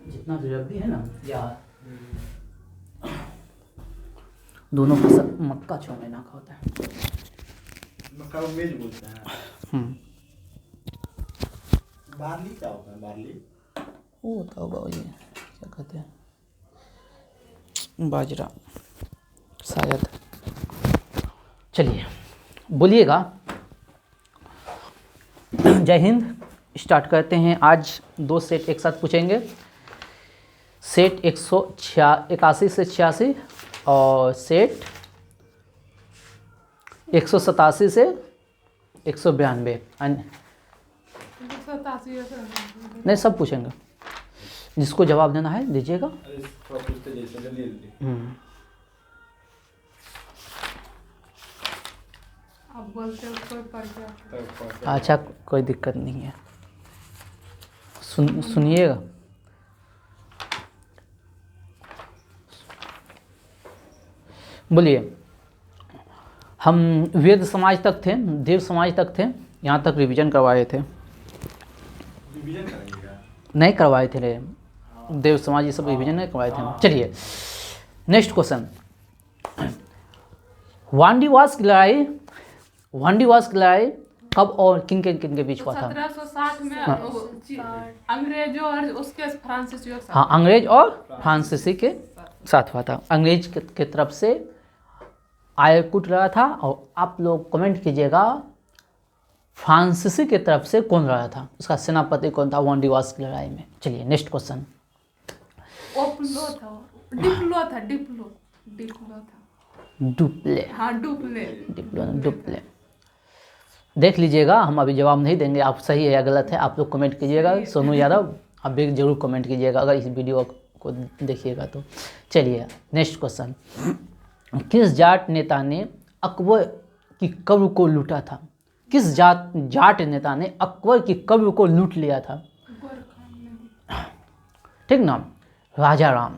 जितना भी रबी है ना या दोनों फसल मक्का 6 महीना का होता है। मक्का को मेज बोलते हैं। बार्ली क्या होता है? बार्ली वो होता होगा ये क्या कहते हैं, बाजरा शायद। चलिए बोलिएगा। जय हिंद। स्टार्ट करते हैं। आज 2 सेट एक साथ पूछेंगे। सेट 181 से 86 और सेट 187 से 192। नहीं, सब पूछेंगे, जिसको जवाब देना है दीजिएगा। अच्छा, कोई दिक्कत नहीं है, सुनिएगा। बोलिए। हम वेद समाज तक थे, देव समाज तक थे, यहाँ तक रिवीजन करवाए थे। नहीं करवाए थे रे, देव समाज ये सब रिवीजन नहीं करवाए थे। चलिए नेक्स्ट क्वेश्चन। वांडीवास की लड़ाई कब और किन के बीच हुआ था? 1760 में अंग्रेजों और उसके फ्रांसीसियों के साथ। हाँ, अंग्रेज और फ्रांसीसी के साथ हुआ था। अंग्रेज के तरफ से आयरकुट लड़ा था, और आप लोग कमेंट कीजिएगा फ्रांसीसी के तरफ से कौन लड़ा था, उसका सेनापति कौन था वांडीवास की लड़ाई में। चलिए नेक्स्ट क्वेश्चन। डुप्ले। देख लीजिएगा, हम अभी जवाब नहीं देंगे, आप सही है या गलत है आप लोग कमेंट कीजिएगा। सोनू यादव आप भी जरूर कमेंट कीजिएगा अगर इस वीडियो को देखिएगा तो। चलिए नेक्स्ट क्वेश्चन। किस जाट नेता ने अकबर की कब्र को लूटा था? किस जाट नेता ने अकबर की कब्र को लूट लिया था? ठीक ना, राजा राम।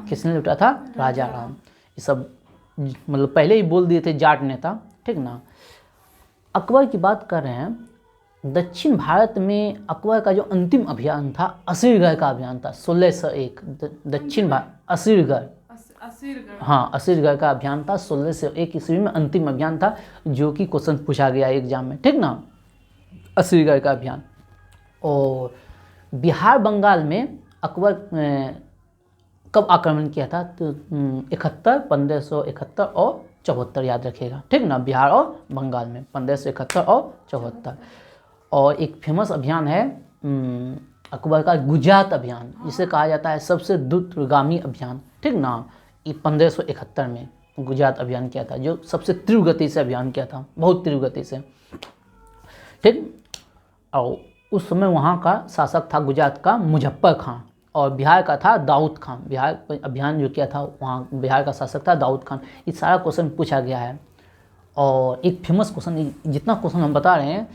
किसने लूटा था? राजा राम। ये सब मतलब पहले ही बोल दिए थे जाट नेता, ठीक ना। अकबर की बात कर रहे हैं। दक्षिण भारत में अकबर का जो अंतिम अभियान था असीरगढ़ का अभियान था 1601। दक्षिण भारत असीरगढ़, हाँ असीरगढ़ का अभियान था 1601 ईस्वी में, अंतिम अभियान था, जो कि क्वेश्चन पूछा गया एग्जाम में, ठीक ना। असीरगढ़ का अभियान। और बिहार बंगाल में अकबर कब आक्रमण किया था? तो 1571 और 74 याद रखिएगा, ठीक ना। बिहार और बंगाल में 1571 और 74। और एक फेमस अभियान है अकबर का गुजरात अभियान, जिसे कहा जाता है सबसे द्रुतगामी अभियान, ठीक ना। ये 1571 में गुजरात अभियान किया था, जो सबसे तीव्र गति से अभियान किया था, बहुत तीव्र गति से, ठीक। और उस समय वहाँ का शासक था गुजरात का मुजफ्फर खां, और बिहार का था दाऊद खान। बिहार अभियान जो किया था वहाँ बिहार का शासक था दाऊद खान। ये सारा क्वेश्चन पूछा गया है। और एक फेमस क्वेश्चन, जितना क्वेश्चन हम बता रहे हैं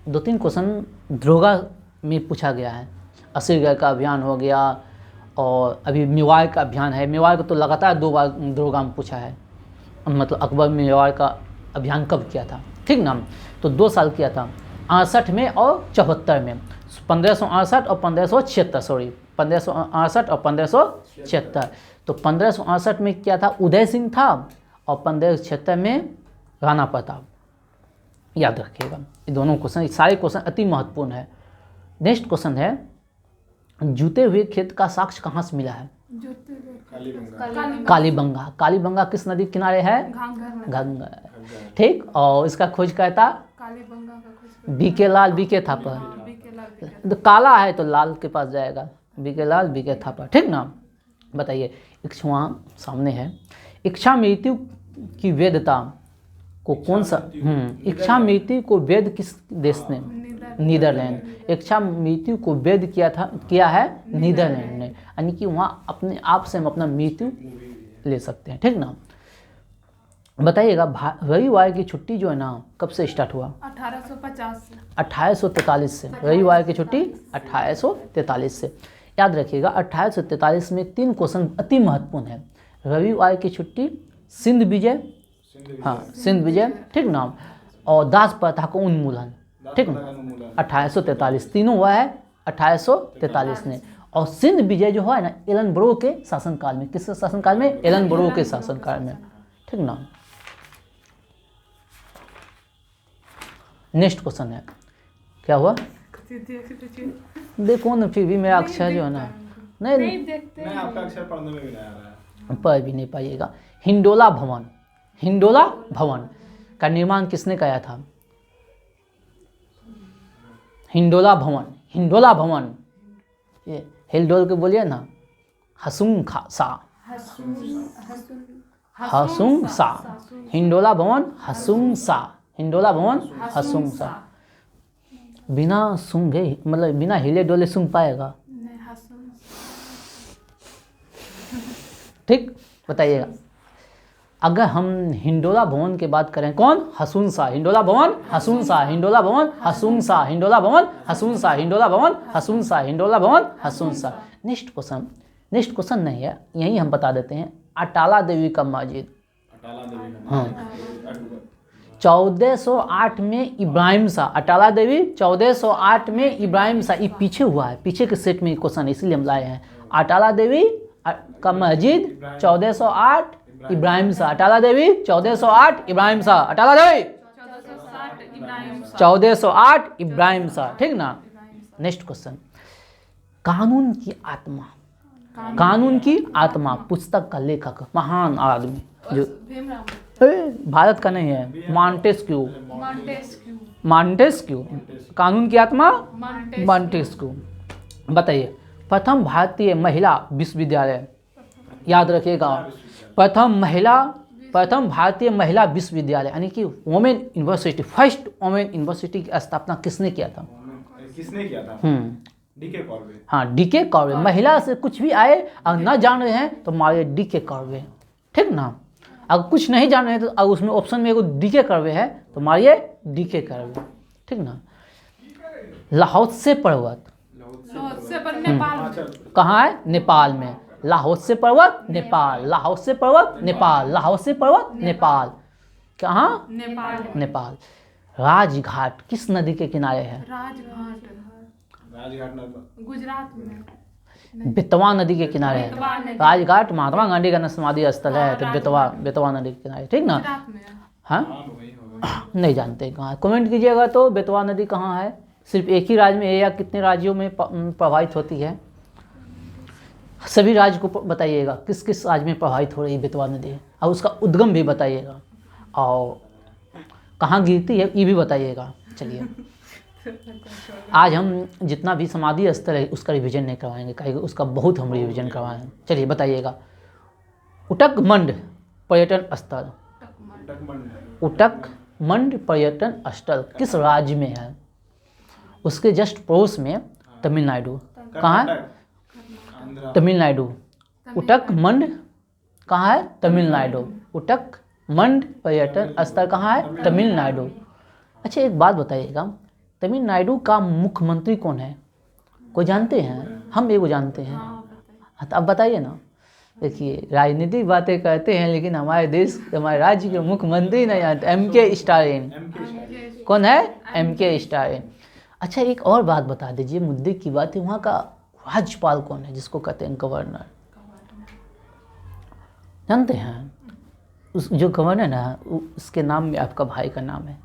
2-3 क्वेश्चन दरोगा में पूछा गया है। असीरगढ़ का अभियान हो गया, और अभी मेवाड़ का अभियान है। मेवाड़ को तो लगातार 2 बार दरोगा में पूछा है, मतलब अकबर मेवाड़ का अभियान कब किया था, ठीक ना। तो 2 साल किया था, 68 में और 74 में, 1568 और 1576, सॉरी 1568 और 1576। तो 1568 में क्या था? उदय सिंह था, और 1576 में राणा प्रताप। याद रखिएगा ये दोनों क्वेश्चन, सारे क्वेश्चन अति महत्वपूर्ण है। नेक्स्ट क्वेश्चन है, जूते हुए खेत का साक्ष्य कहाँ से मिला है? कालीबंगा। कालीबंगा किस नदी के किनारे है? गंगा, ठीक। और इसका खोजकर्ता बीके लाल, बीके थापा। तो काला है तो लाल के पास जाएगा, बीके लाल, बीके थापा, ठीक ना। बताइए, इक्ष्वा सामने है। इच्छा मृत्यु की वेदता को कौन सा इच्छा मृत्यु को वेद किस देश ने? नीदरलैंड। इच्छा मृत्यु को वेद किया है नीदरलैंड ने, यानी कि वहाँ अपने आप से हम अपना मृत्यु ले सकते हैं, ठीक ना। बताइएगा, रविवार की छुट्टी जो है ना कब से स्टार्ट हुआ? 1850 से। 1843 से। रविवार की छुट्टी 1843 से। याद रखिएगा 1843 में 3 क्वेश्चन अति महत्वपूर्ण है। रविवार की छुट्टी, सिंध विजय, हाँ सिंध विजय, ठीक ना, और दास प्रथा का उन्मूलन, ठीक ना, 1843। तीनों हुआ है 1843 में। और सिंध विजय जो है ना एलन ब्रो के शासनकाल में, किसके शासनकाल में? एलन ब्रो के शासनकाल में, ठीक ना। नेक्स्ट क्वेश्चन है, क्या हुआ? देखो ना, फिर भी मेरा अक्षर जो है ना, नहीं देखते नहीं, आपका अक्षर पढ़ने में भी नहीं आ रहा है। पढ़ भी नहीं पाइएगा। हिंडोला भवन, हिंडोला भवन का निर्माण किसने कराया था? हिंडोला भवन, हिंडोला भवन, ये हिलडोल के बोलिए ना, हसुंग सा, हसुंग सा, हिंडोला भवन हसुंग सा, हिंडोला भवन हसुंग सा। बिना सूंघे, मतलब बिना हिले डोले सूंघ पाएगा? ठीक, बताइएगा। अगर हम हिंडोला भवन की बात करें, कौन? हसून सा, हिंडोला भवन हसून सा, हिंडोला भवन हसून सा, हिंडोला भवन हसून सा, हिंडोला भवन हसून सा, हिंडोला भवन हसून सा। नेक्स्ट क्वेश्चन, नेक्स्ट क्वेश्चन नहीं है, यही हम बता देते हैं। अटाला देवी का मस्जिद, हाँ, 1408 में इब्राहिम शाह, अटाला देवी 1408 में इब्राहिम शाह, ये पीछे हुआ है, पीछे के सेट में क्वेश्चन इसलिए हम लाए हैं। अटाला देवी का मस्जिद 1408 इब्राहिम शाह, अटाला देवी 1408 इब्राहिम शाह, अटाला देवी 1408 इब्राहिम शाह, ठीक ना। नेक्स्ट क्वेश्चन, कानून की आत्मा, कानून की आत्मा पुस्तक का लेखक, महान आदमी जो भारत का नहीं है, मॉन्टेस्क्यू, मॉन्टेस्क्यू, कानून की आत्मा मॉन्टेस्क्यू। बताइए, प्रथम भारतीय महिला विश्वविद्यालय, याद रखिएगा, प्रथम भारतीय महिला विश्वविद्यालय यानी कि women university, first women university की स्थापना किसने किया था? किसने किया था? डीके कॉर्बे। हाँ, डीके कॉर्बे। महिला से कुछ भी आए अगर ना जान रहे हैं तो मारिए डीके कॉर्बे, ठीक ना। अगर कुछ नहीं जान रहे हैं तो अगर उसमें ऑप्शन में एगो डीके कॉर्बे है तो मारिए डीके कॉर्बे, ठीक ना। लाहौसे पर्वत कहाँ है? नेपाल में। लाहौसे पर्वत नेपाल, लाहौसे पर्वत नेपाल, लाहौसे पर्वत नेपाल, कहाँ? नेपाल। राजघाट किस नदी के किनारे है? राजघाट गुजरात में, बेतवा नदी के किनारे है। राजघाट महात्मा गांधी का समाधि स्थल है, तो बेतवा नदी के किनारे, ठीक ना। हाँ, नहीं जानते कहाँ, कमेंट कीजिएगा तो बेतवा नदी कहाँ है। सिर्फ एक ही राज्य में है या कितने राज्यों में प्रभावित होती है? सभी राज्य को बताइएगा किस किस राज्य में प्रभावित हो रही बेतवा नदी है, और उसका उद्गम भी बताइएगा, और कहाँ गिरती है ये भी बताइएगा। चलिए, आज हम जितना भी समाधि स्थल है उसका रिवीजन नहीं करवाएंगे, कहेंगे उसका बहुत हम रिवीजन करवाएंगे। चलिए बताइएगा, उटकमंड पर्यटन स्थल, उटकमंड पर्यटन स्थल किस राज्य में है? उसके जस्ट पड़ोस में तमिलनाडु, कहाँ है? तमिलनाडु। उटकमंड कहाँ है? तमिलनाडु। उटकमंड पर्यटन स्थल कहाँ है? तमिलनाडु। अच्छा, एक बात बताइएगा, तमिलनाडु का मुख्यमंत्री कौन है? कोई जानते हैं? हम एगो जानते हैं, तो अब बताइए ना। देखिए, राजनीतिक बातें करते हैं लेकिन हमारे देश, हमारे राज्य के मुख्यमंत्री नहीं जानते। एम.के. स्टालिन। कौन है? एम.के. स्टालिन। अच्छा, एक और बात बता दीजिए, मुद्दे की बात है, वहाँ का राज्यपाल कौन है जिसको कहते हैं गवर्नर? जानते हैं? उस जो गवर्नर है उसके नाम में आपका भाई का नाम है।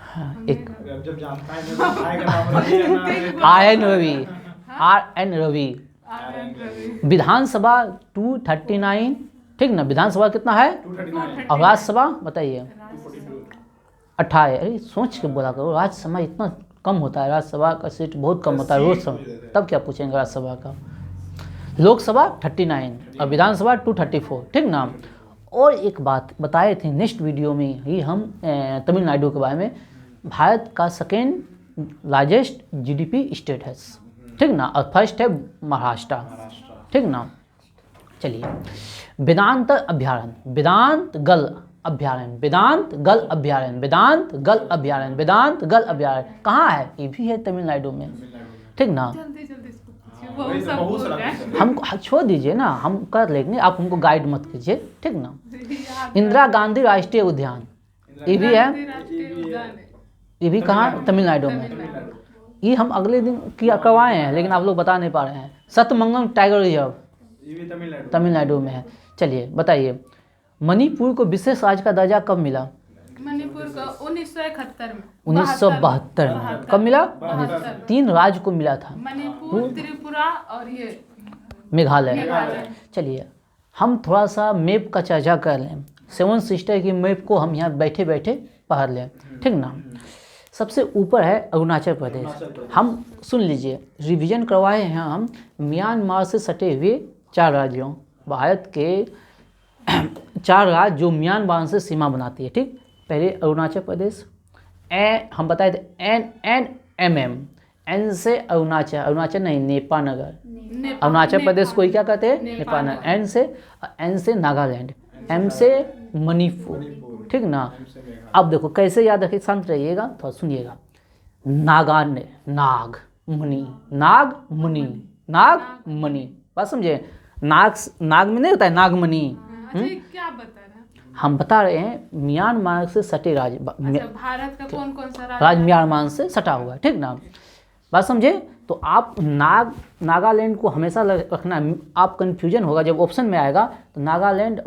हाँ, एक जब जानता है तो भाई का नाम आर.एन. रवि, आर.एन. रवि। विधानसभा 239, ठीक ना। विधानसभा कितना है? 239। और राज्यसभा बताइए 28। अरे सोच के बोला करो, राज्यसभा इतना कम होता है, राज्यसभा का सीट बहुत कम होता है रोज समय, तब क्या पूछेंगे राज्यसभा का। लोकसभा 39 और विधानसभा 234, ठीक ना। और एक बात बताए थे नेक्स्ट वीडियो में ही हम तमिलनाडु के बारे में, भारत का सेकेंड लार्जेस्ट जीडीपी स्टेट है, ठीक ना, और फर्स्ट है महाराष्ट्र, ठीक ना। चलिए, वेदांत अभ्यारण्य, वेदांत गल अभ्यारण्य, वेदांत गल अभ्यारण्य, वेदांत गल अभ्यारण्य, वेदांत गल अभ्यारण्य कहाँ है? ये भी है तमिलनाडु में, ठीक ना। हमको छोड़ दीजिए ना, हम कर लेंगे, आप हमको गाइड मत कीजिए, ठीक ना। इंदिरा गांधी राष्ट्रीय उद्यान, ये भी है, ये भी कहाँ? तमिलनाडु में। ये हम अगले दिन किया करवाए हैं, लेकिन आप लोग बता नहीं पा रहे हैं। सतमंगम टाइगर रिजर्व ये भी तमिलनाडु। तमिलनाडु में है। चलिए बताइए, मणिपुर को विशेष राज्य का दर्जा कब मिला? मणिपुर को 1971 में 1972 में। कब मिला? 3 राज्य को मिला था, मणिपुर, त्रिपुरा और ये मेघालय। मेघालय। चलिए हम थोड़ा सा मैप का चर्चा कर लें। 7 सिस्टर की मैप को हम यहाँ बैठे बैठे पढ़ लें, ठीक ना। सबसे ऊपर है अरुणाचल प्रदेश। हम सुन लीजिए, रिवीजन करवाए हैं हम म्यांमार से सटे हुए 4 राज्यों, भारत के 4 राज्य जो म्यांमार से सीमा बनाती है, ठीक। पहले अरुणाचल प्रदेश, हम बताए थे NNMM, एन से अरुणाचल, अरुणाचल नहीं नेपानगर। अरुणाचल प्रदेश को ही क्या कहते हैं? नेपानगर। एन से नागालैंड, एम से मणिपुर, ठीक ना। अब देखो कैसे याद रखें, शांत रहिएगा, थोड़ा सुनिएगा। नागमणि, बात समझे? नाग में नहीं होता है नागमणि। अच्छा, क्या बता रहे हैं? हम बता रहे हैं म्यांमार से सटे राज्य, अच्छा, भारत का कौन कौन सा राज्य म्यांमार से सटा हुआ है, ठीक ना। बात समझे? तो आप नागालैंड को हमेशा रखना है। आप कंफ्यूजन होगा जब ऑप्शन में आएगा, तो नागालैंड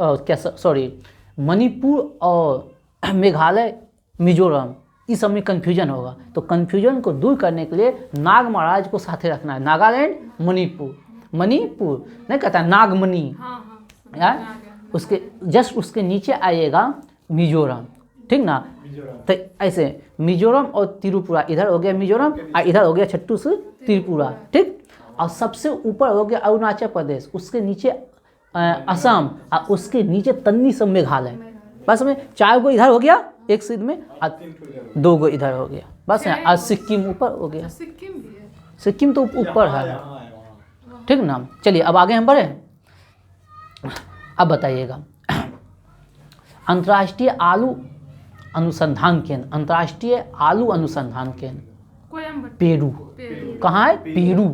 मणिपुर और मेघालय, मिजोरम, इस सब में कंफ्यूजन होगा। तो कंफ्यूजन को दूर करने के लिए नाग महाराज को साथे रखना है। नागालैंड, मणिपुर नहीं कहता, नागमणि। यार उसके जस्ट उसके नीचे आइएगा मिजोरम, ठीक ना। तो ऐसे मिजोरम और त्रिपुरा, इधर हो गया मिजोरम और इधर हो गया छट्टू से त्रिपुरा, ठीक। और सबसे ऊपर हो गया अरुणाचल प्रदेश, उसके नीचे असम और उसके नीचे तन्नी सब मेघालय। बस में 4 गो इधर हो गया एक सीध में, 2 गो इधर हो गया, बस है। और सिक्किम ऊपर हो गया, सिक्किम भी है। सिक्किम तो ऊपर है, ठीक ना। चलिए अब आगे हम बढ़े। अब बताइएगा, अंतर्राष्ट्रीय आलू अनुसंधान केंद्र कोयम्बटूर। पेरू कहाँ है? पेरू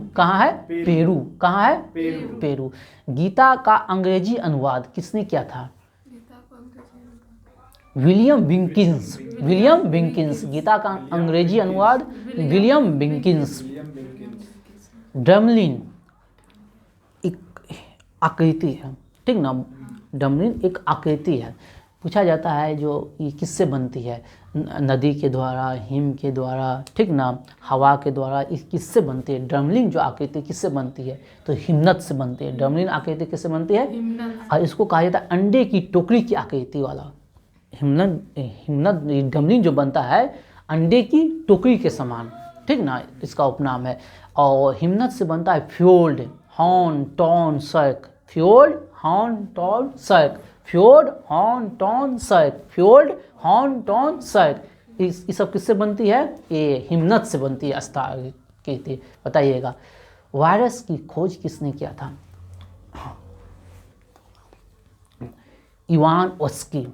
कहाँ है? पेरू। गीता का अंग्रेजी अनुवाद किसने किया था? विलियम विंकिंस। गीता का अंग्रेजी अनुवाद विलियम विंकिंस। ड्रमलिन एक आकृति है, ठीक ना। ड्रमलिन एक आकृति है। पूछा जाता है जो ये किससे बनती है? नदी के द्वारा, हिम के द्वारा, ठीक ना, हवा के द्वारा, ये किससे बनती है? ड्रमलिन जो आकृति किससे बनती है? तो हिमनद से बनती है। ड्रमलिन आकृति किससे बनती है? और इसको कहा जाता है अंडे की टोकरी की आकृति वाला। हिमनद ड्रमलिन जो बनता है अंडे की टोकरी के समान, ठीक ना, इसका उपनाम है। और हिमनद से बनता है फ्योर्ड, हॉर्न, टॉन, सर्क। फ्योर्ड, हॉर्न, टॉन, सर्क। ये सब किससे बनती है? ये हिमनद से बनती है, आकृति। बताइएगा, वायरस की खोज किसने किया था? इवान वस्की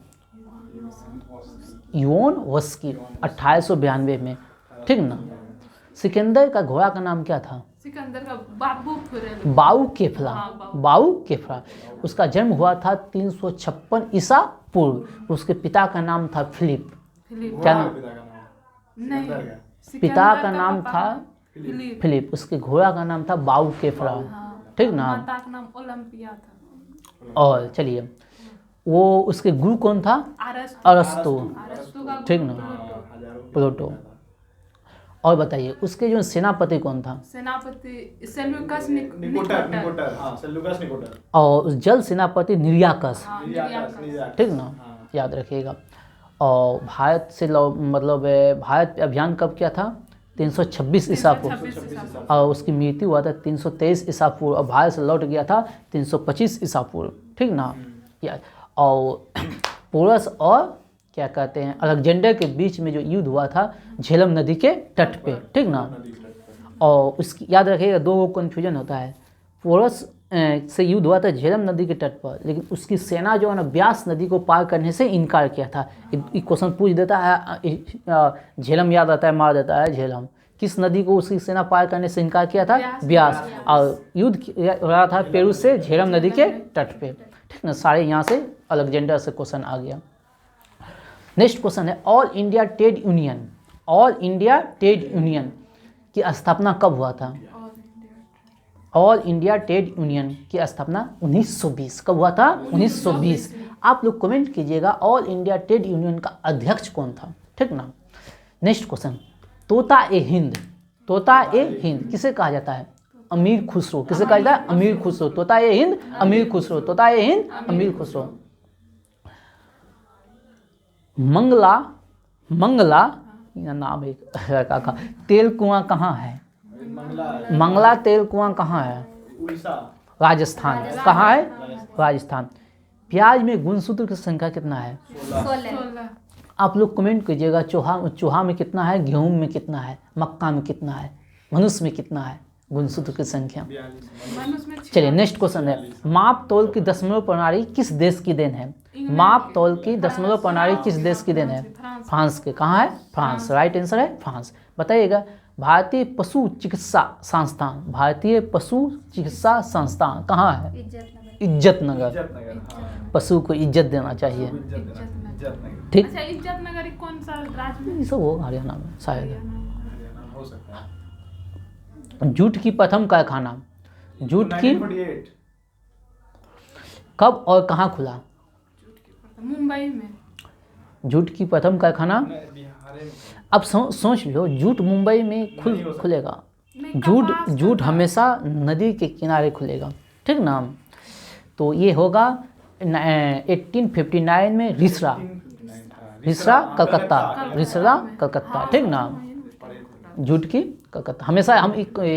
1892 में, ठीक ना। सिकंदर का घोड़ा का नाम क्या था? सिकंदर का बाऊ केफरा। उसका जन्म हुआ था 356 ईसा पूर्व। उसके पिता का नाम था फिलिप। क्या नाम? पिता का नाम था फिलिप। उसके घोड़ा का नाम था बाऊ केफरा, ठीक ना। माता का नाम ओलंपिया था। और चलिए, वो उसके गुरु कौन था? अरस्तु, ठीक ना, प्लूटो। और बताइए, उसके जो सेनापति कौन था? सेनापति सेल्यूकस निकोटर। और जल सेनापति निर्याकस, ठीक ना, याद रखिएगा। और भारत से भारत पे अभियान कब किया था? 326 ईसा पूर्व। और उसकी मृत्यु हुआ था 323 ईसा पूर्व। और भारत से लौट गया था 325 ईसा पूर्व, ठीक ना, याद। और पोरस और क्या कहते हैं अलेक्जेंडर के बीच में जो युद्ध हुआ था झेलम नदी के तट पे, ठीक ना। और उसकी याद रखिएगा, 2 कन्फ्यूजन होता है। पोरस से युद्ध हुआ था झेलम नदी के तट पर, लेकिन उसकी सेना जो है ना ब्यास नदी को पार करने से इनकार किया था। ये क्वेश्चन पूछ देता है, झेलम याद आता है, मार देता है झेलम। किस नदी को उसकी सेना पार करने से इनकार किया था? ब्यास। और युद्ध हो रहा था पेरू से झेलम नदी के तट पे, ठीक ना। सारे यहाँ से अलेक्जेंडर से क्वेश्चन आ गया। नेक्स्ट क्वेश्चन है, ऑल इंडिया ट्रेड यूनियन की स्थापना कब हुआ था? ऑल इंडिया ट्रेड यूनियन की स्थापना 1920 कब हुआ था? 1920। आप लोग कमेंट कीजिएगा ऑल इंडिया ट्रेड यूनियन का अध्यक्ष कौन था, ठीक ना। नेक्स्ट क्वेश्चन, तोता ए हिंद, तोता ए हिंद किसे कहा जाता है? अमीर खुसरो। किसे कहा जाता है? अमीर खुसरो। तोता ए हिंद अमीर खुसरो, तोता ए हिंद अमीर खुसरो। मंगला, मंगला नाम एक लड़का का, तेल कुआं कहाँ है? मंगला तेल कुआं कहाँ है? उड़ीसा, राजस्थान। कहाँ है? राजस्थान। प्याज में गुणसूत्र की संख्या कितना है? 16। आप लोग कमेंट कीजिएगा चूहा में कितना है, गेहूं में कितना है, मक्का में कितना है, मनुष्य में कितना है गुणसूत्र की संख्या। मनुष्य में चलिए नेक्स्ट क्वेश्चन है, माप तौल की दशमलव प्रणाली किस देश की देन है? माप तौल की दशमलव प्रणाली किस देश की देन है? फ्रांस के। कहाँ है? फ्रांस। राइट आंसर है फ्रांस। बताइएगा भारतीय पशु चिकित्सा संस्थान, भारतीय पशु चिकित्सा संस्थान कहाँ है? इज्जत नगर। इज्जतनगर, हाँ, पशु को इज्जत देना चाहिए, इज्जतनगर, ठीक। अच्छा, इज्जत नगर कौन सा राज्य में? ये सब वो हरियाणा में शायद है। हरियाणा हो सकता है। जूट की प्रथम कारखाना, जूट की 1948, कब और कहाँ खुला? मुंबई में। जूट की प्रथम कारखाना, बिहार में। अब सोच लो, जूट मुंबई में नहीं हो सकता। खुलेगा। नहीं, जूट कपास जूट का- हमेशा नदी के किनारे खुलेगा, ठीक ना। तो ये होगा 1859 में रिसरा, रिसरा कलकत्ता, रिसरा कलकत्ता, ठीक ना। जूट की कलकत्ता हमेशा हम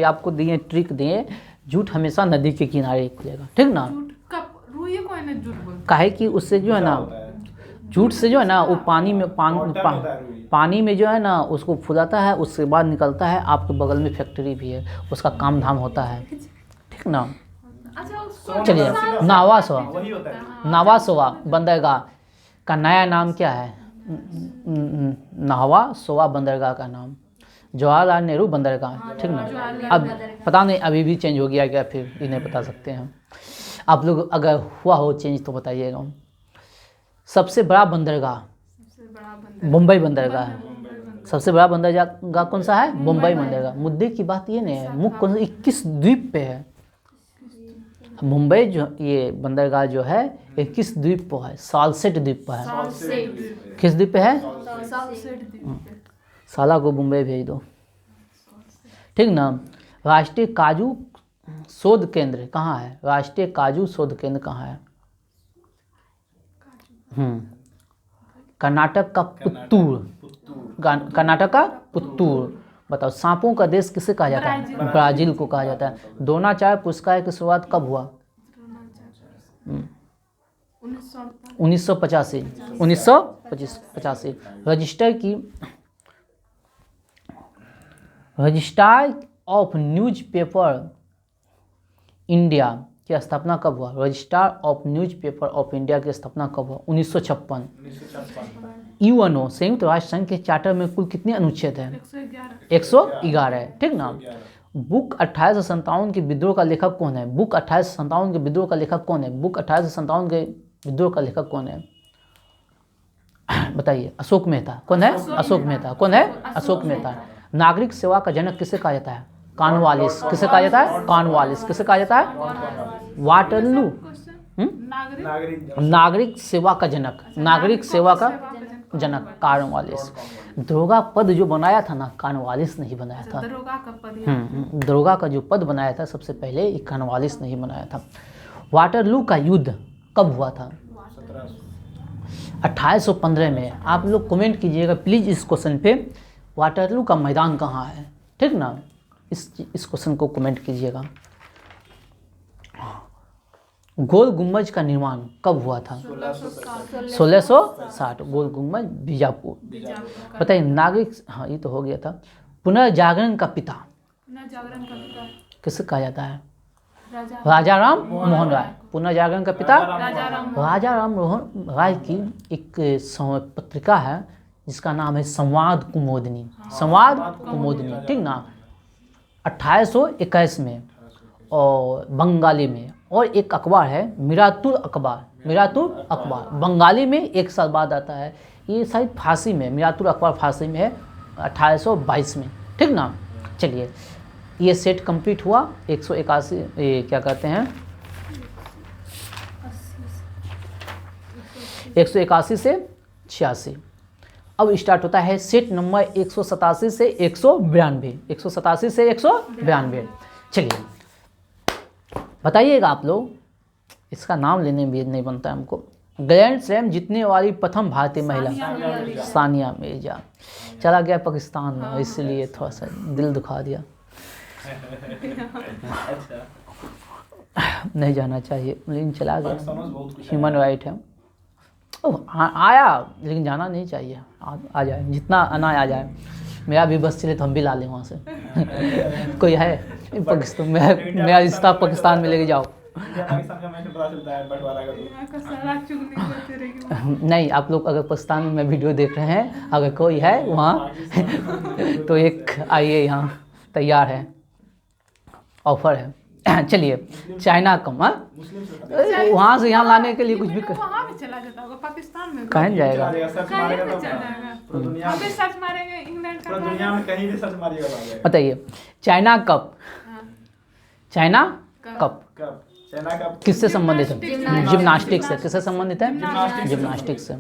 आपको दिए ट्रिक दिए, जूट हमेशा नदी के किनारे खुलेगा, ठीक ना। जूट का रुई को है ना जूट बोलते काहे कि उससे जो है ना, जूट से जो है ना वो पानी में पानी में जो है ना उसको फुलाता है, उसके बाद निकलता है। आपके बगल में फैक्ट्री भी है, उसका काम धाम होता है, ठीक ना। हैं। अच्छा, उसको चलिए नावासवा, वही होता है। नावासोवा बंदरगाह का नया नाम क्या है? नावासोवा बंदरगाह का नाम जवाहरलाल नेहरू बंदरगाह, ठीक ना। अब पता नहीं अभी भी चेंज हो गया क्या, फिर ये नहीं बता सकते हैं आप लोग। अगर हुआ हो चेंज तो बताइएगा। सबसे बड़ा बंदरगाह सबसे बड़ा बंदर मुंबई बंदरगाह है। सबसे बड़ा बंदरगाह कौन सा है? मुंबई बंदरगाह। मुद्दे की बात ये नहीं है, मुख्य कौन 21 द्वीप पे है मुंबई। जो ये बंदरगाह जो है 21 द्वीप पर है, सालसेट द्वीप पर है। सालसेट किस द्वीप पे है? द्वीप पे। साला को मुंबई भेज दो, ठीक ना। राष्ट्रीय काजू शोध केंद्र कहाँ है? राष्ट्रीय काजू शोध केंद्र कहाँ है? कर्नाटक का पुत्तूर, कर्नाटक का पुत्तूर। बताओ सांपों का देश किसे कहा जाता है? ब्राजील को कहा जाता है। द्रोणाचार्य पुरस्कार की शुरुआत कब हुआ? 1985, 1985। रजिस्ट्रार ऑफ न्यूज़पेपर इंडिया की स्थापना कब हुआ? Registrar of newspaper of India की स्थापना कब हुआ? 1956। यूएनओ संयुक्त राष्ट्र संघ के चार्टर में कुल कितने अनुच्छेद हैं? 111 है, ठीक ना। बुक 1857 के विद्रोह का लेखक कौन है? बुक 1857 के विद्रोह का लेखक कौन है? बुक 1857 के विद्रोह का लेखक कौन है? बताइए। अशोक मेहता। कौन है? अशोक मेहता। कौन है? अशोक मेहता। नागरिक सेवा का जनक किसे कहा जाता है? कॉर्नवालिस। किसे कहा जाता है? कॉर्नवालिस। किसे कहा जाता है? वाटरलू। नागरिक नागरिक सेवा का जनक, नागरिक सेवा का जनक कॉर्नवालिस। दरोगा पद जो बनाया था ना, कॉर्नवालिस नहीं बनाया था। दरोगा का पद दरोगा का जो पद बनाया था सबसे पहले ये कॉर्नवालिस नहीं बनाया था। वाटरलू का युद्ध कब हुआ था? 1815 में। आप लोग कमेंट कीजिएगा प्लीज़ इस क्वेश्चन पे, वाटरलू का मैदान कहाँ है, ठीक ना। इस क्वेश्चन को कमेंट कीजिएगा। गोल गुम्बज का निर्माण कब हुआ था? 1660। गोल गुम्बज बीजापुर। बताइए नागरिक, हाँ ये तो हो गया था। पुनर्जागरण का पिता जागरण का पिता किसे कहा जाता है? राजा राजा राम मोहन राय। पुनर्जागरण का पिता राजा राम राजा राम मोहन राय की एक पत्रिका है जिसका नाम है संवाद कुमोदिनी। संवाद कुमोदिनी, ठीक ना। 1821 में और बंगाली में। और एक अखबार है मिरातुल अखबार, मिरातुल अखबार बंगाली में 1 साल बाद आता है। ये शायद फारसी में, मिरातुल अखबार फारसी में है 1822 में, ठीक ना। चलिए ये सेट कंप्लीट हुआ 181, ये क्या कहते हैं 181 से 86। अब स्टार्ट होता है सेट नंबर 187 से 192, 187 से 192। चलिए बताइएगा आप लोग, इसका नाम लेने भी नहीं बनता है हमको। ग्रैंड स्लैम जीतने वाली प्रथम भारतीय महिला सानिया मिर्जा। चला गया पाकिस्तान में, इसलिए थोड़ा सा दिल दुखा दिया। नहीं जाना चाहिए लेकिन चला गया, ह्यूमन राइट है। ओह आया लेकिन जाना नहीं चाहिए, आ जाए जितना आना आ जाए। मेरा भी बस चले तो हम भी ला लें वहाँ से। कोई है पाकिस्तान में, मेरा रिश्ता पाकिस्तान में लेके जाओ। पाकिस्तान का मैच पता चलता है बंटवारा का तो सारा चुगली करते रहेगी। नहीं, आप लोग अगर पाकिस्तान में वीडियो देख रहे हैं, अगर कोई है वहाँ तो एक आइए, यहाँ तैयार है, ऑफर है। चलिए चाइना कम, हाँ वहाँ से यहाँ लाने के लिए कुछ भी वहाँ भी चला जाता होगा, पाकिस्तान में कहीं जाएगा। सर्च कहीं मारेगा भी तो चल जाएगा। पूरा दुनिया हम भी सर्च मारेंगे इंग्लैंड का पूरा दुनिया में कहीं भी सर्च मारिएगा तो आ जाएगा। बताइए चाइना कप, हाँ। China cup. कप कब चाइना का किससे संबंधित है? जिम्नास्टिक्स। जिम्नास्टिक्स से। किससे संबंधित है? जिम्नास्टिक्स। जिम्नास्टिक्स से।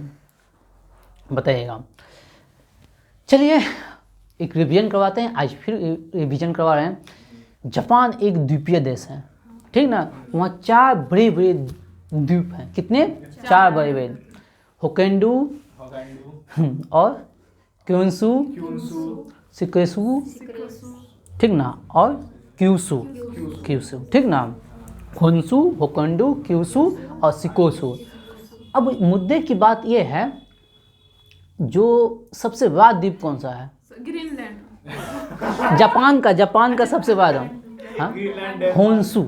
बताइएगा। चलिए एक रिवीजन करवाते हैं, आज फिर रिवीजन करवा रहे हैं। जापान एक द्वीपीय देश है, ठीक ना। वहाँ 4 बड़े बड़े द्वीप हैं। कितने? 4 बड़े बड़े। होक्काइडो होक्काइडो, और क्योंसू, क्यूशू, शिकोसू, ठीक ना, और क्यूशू, क्यूशू, ठीक ना। होन्शु, होक्काइडो, क्यूशू और शिकोसू। अब मुद्दे की बात यह है, जो सबसे बड़ा द्वीप कौन सा है? ग्रीनलैंड। जापान का सबसे बड़ा, हाँ होन्शु।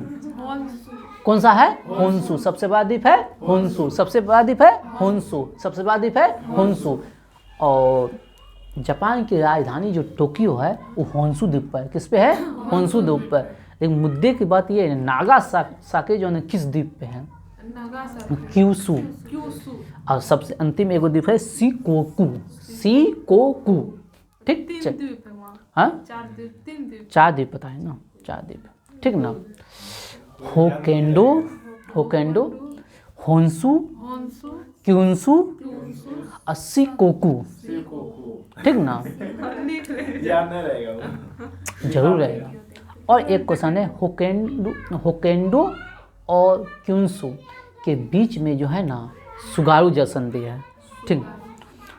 कौन सा है? होन्शु। सबसे बड़ा द्वीप है होन्शु। सबसे बड़ा द्वीप है होन्शु। सबसे बड़ा द्वीप है होन्शु। और जापान की राजधानी जो टोक्यो है वो होन्शु द्वीप पर। किस पे है? होन्शु द्वीप पर। लेकिन मुद्दे की बात ये है, नागासाकी जो है किस द्वीप पे है? क्यूशू। और सबसे अंतिम एगो द्वीप है शिकोकू। शिकोकू, ठीक। 3 द्वीप है वहाँ। हाँ 4 द्वीप, 3 द्वीप। 4 द्वीप पता है ना, 4 द्वीप, ठीक ना। Hokkaido, Hokkaido, Honshu, Honshu, Kyushu Kyushu, और शिकोकू, शिकोकू। ठीक ना। लिख रहे। याद नहीं रहेगा वो। जरूर रहेगा। और एक क्वेश्चन है, होक्काइडो और क्यूशू के बीच में जो है ना सुगारू जल संधि है, ठीक।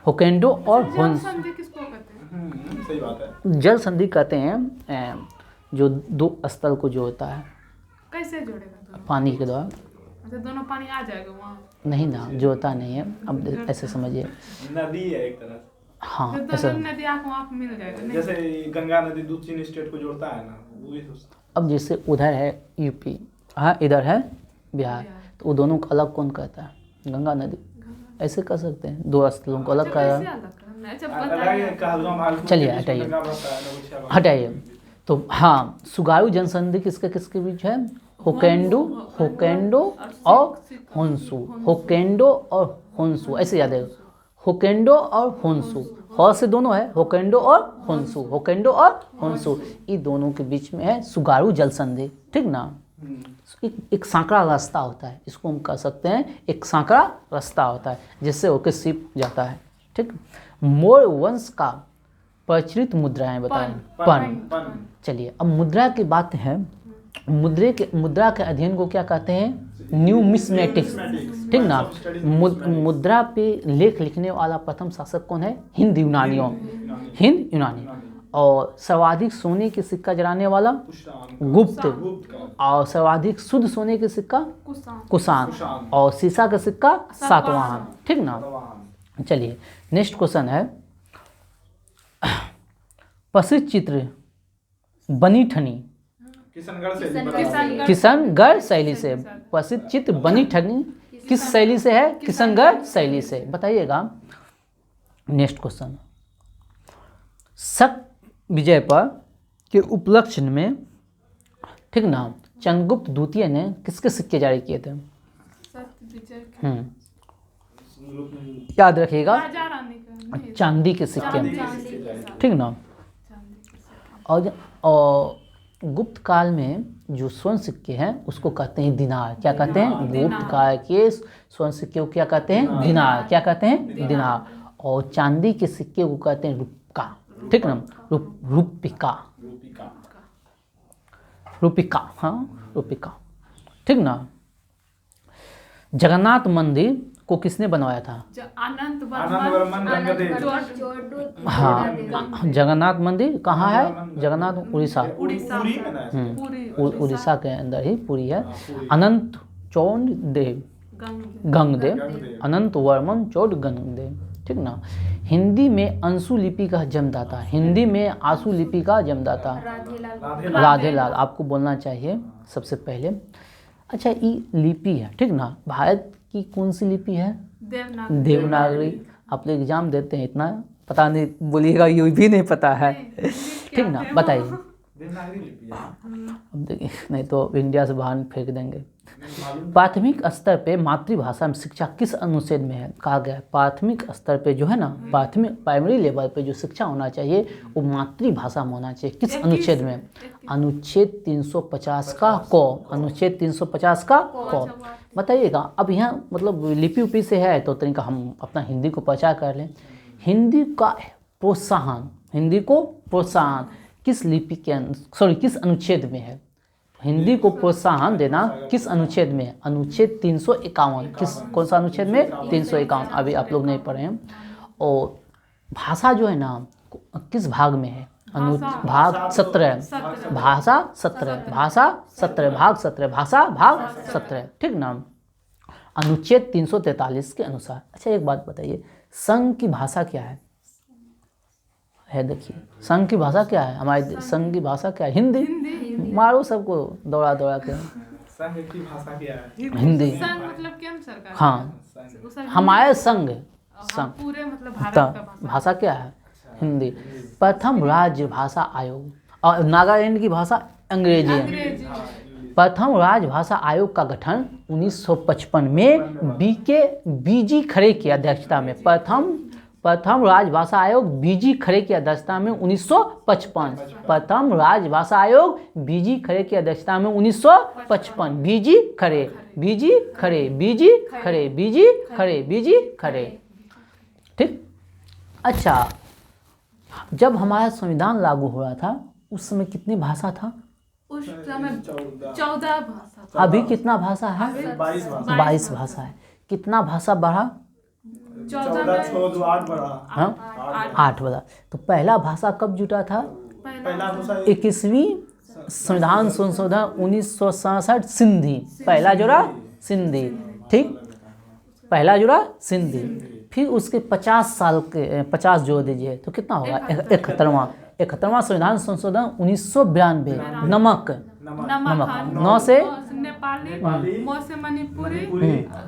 होक्काइडो और जल होन्शु संधि किसको कहते हैं? सही बात है। जल संधि कहते हैं जो 2 स्थल को जोड़ता है कैसे जोड़ेगा दोनों? पानी के द्वारा। अच्छा दोनों पानी आ जाएगा वहाँ। नहीं ना, जोड़ता नहीं है। अब ऐसे समझिए, नदी है एक तरह से। हाँ तो ऐसा। दोनों नदी आपको वहाँ पे मिल जाएगा नहीं? जैसे गंगा नदी 2-3 स्टेट को जोड़ता है ना, वो भी तो। अब जैसे उधर है यूपी, हाँ इधर है बिहार, तो वो दोनों को अलग कौन कहता है? गंगा नदी। ऐसे कर सकते हैं, 2 स्थलों को अलग कर। चलिए हटाइए, हटाइए। तो हाँ सुगारू जनसंधि किसके किसके बीच है? होक्काइडो, होक्काइडो और होन्शु। होक्काइडो और होन्शु, ऐसे याद है। होक्काइडो और होन्शु, और से दोनों है, होक्काइडो और होन्शु। होक्काइडो और होन्शु, ये दोनों के बीच में है सुगारू जल संधि, ठीक ना। एक सांकड़ा रास्ता होता है, इसको हम कह सकते हैं एक सांकड़ा रास्ता होता है जिससे होकर शिप जाता है, ठीक। मौर्य वंश का प्रचलित मुद्राएं बताएं। पन। चलिए अब मुद्रा की बात है। मुद्रा के अध्ययन को क्या कहते हैं? न्यूमिस्मेटिक्स, ठीक ना। मुद्रा पे लेख लिखने वाला प्रथम शासक कौन है? हिंद यूनानी। और सर्वाधिक सोने के सिक्का जलाने वाला गुप्त। और सर्वाधिक शुद्ध सोने के सिक्का कुषाण। और सीसा का सिक्का सातवाहन, ठीक ना। चलिए नेक्स्ट क्वेश्चन है, प्रसिद्ध चित्र बनी ठनी किशनगढ़ शैली से। प्रसिद्ध चित्र बनी ठनी किस शैली से है? किशनगढ़ शैली से। बताइएगा। नेक्स्ट क्वेश्चन, शक विजय पर के उपलक्ष्य में, ठीक ना, चंद्रगुप्त द्वितीय ने किसके सिक्के जारी किए थे? याद रखिएगा, चांदी के सिक्के, ठीक ना। और और गुप्त काल में जो स्वर्ण सिक्के हैं उसको कहते हैं दिनार। क्या कहते हैं? गुप्त काल के स्वर्ण सिक्के को क्या कहते हैं? दिनार। क्या कहते हैं? दिनार। और चांदी के सिक्के को कहते हैं रुपका। ठीक ना? रुपिका। रुपिका, हाँ रुपिका। ठीक ना? जगन्नाथ मंदिर को किसने बनवाया था? अनंत वर्मन गंगादेव। हाँ, जगन्नाथ मंदिर कहाँ है? जगन्नाथ उड़ीसा। पुरी में ना है। उड़ीसा के अंदर ही पुरी है। अनंत चौड़ देव गंगदेव, अनंत वर्मन चौड़ गंगदेव। ठीक ना? हिंदी में अंशु लिपि का जन्मदाता, हिंदी में आंसू लिपि का जन्मदाता राधे लाल। आपको बोलना चाहिए सबसे पहले। अच्छा, ये लिपि है, ठीक ना? भारत की कौन सी लिपि है? देवनागरी। आप लोग एग्जाम देते हैं, इतना पता नहीं बोलिएगा, ये भी नहीं पता है। ठीक ना? बताइए। देवनागरी लिपि है। अब देखिए, नहीं तो इंडिया से बाहर फेंक देंगे। प्राथमिक स्तर पे मातृभाषा में शिक्षा किस अनुच्छेद में है? कहा गया है प्राथमिक स्तर पे जो है ना, प्राथमिक प्राइमरी लेवल पे जो शिक्षा होना चाहिए वो मातृभाषा में होना चाहिए। किस अनुच्छेद में? अनुच्छेद 350 का क। अनुच्छेद 350 का क। बताइएगा। अब यहाँ मतलब लिपि उपी से है तो तरीका हम अपना हिंदी को प्रचार कर लें। हिंदी का प्रोत्साहन, हिंदी को प्रोत्साहन किस लिपि के किस अनुच्छेद में है? हिंदी को प्रोत्साहन देना किस अनुच्छेद में है? अनुच्छेद 351। किस कौन सा अनुच्छेद में? 351। अभी आप लोग नहीं पढ़े हैं। और भाषा जो है ना किस भाग में है? भाग 17। भाषा 17, भाषा 17, भाग 17, भाषा भाग 17। ठीक ना? अनुच्छेद 343 के अनुसार। अच्छा, एक बात बताइए, संघ की भाषा क्या है? देखिए, संघ की भाषा क्या है? हमारे संघ की भाषा क्या है? हिंदी। मारो सबको दौड़ा दौड़ा के। संघ की भाषा क्या है? हिंदी। संघ मतलब केंद्र सरकार। हाँ, हमारे संघ संघ पूरे मतलब भारत का भाषा क्या है? हिंदी। प्रथम राज्य भाषा आयोग, और नागालैंड की भाषा अंग्रेजी है। प्रथम राजभाषा आयोग का गठन 1955 में बीजी खरे की अध्यक्षता में। प्रथम राजभाषा आयोग बीजी खरे की अध्यक्षता में 1955। प्रथम राजभाषा आयोग बीजी खरे की अध्यक्षता में 1955। बीजी खरे, बीजी खरे, बीजी खरे, बीजी खरे, बीजी खरे। ठीक। अच्छा, जब हमारा संविधान लागू हो रहा था उस समय कितनी भाषा था? उस समय 14 भाषा था। अभी कितना भाषा है? 22 भाषा है। कितना भाषा बढ़ा? 8 बढ़ा। हाँ, 8 बढ़ा। तो पहला भाषा कब जुटा था? पहला भाषा 21वीं संविधान संशोधन 1967 सिंधी। पहला जुड़ा सिंधी। ठीक, पहला जुड़ा सिंधी। फिर उसके 50 साल के 50 जोड़ दीजिए तो कितना होगा? 71वां संविधान संशोधन 1992। नमक 9 से नेपाली, म से मणिपुरी,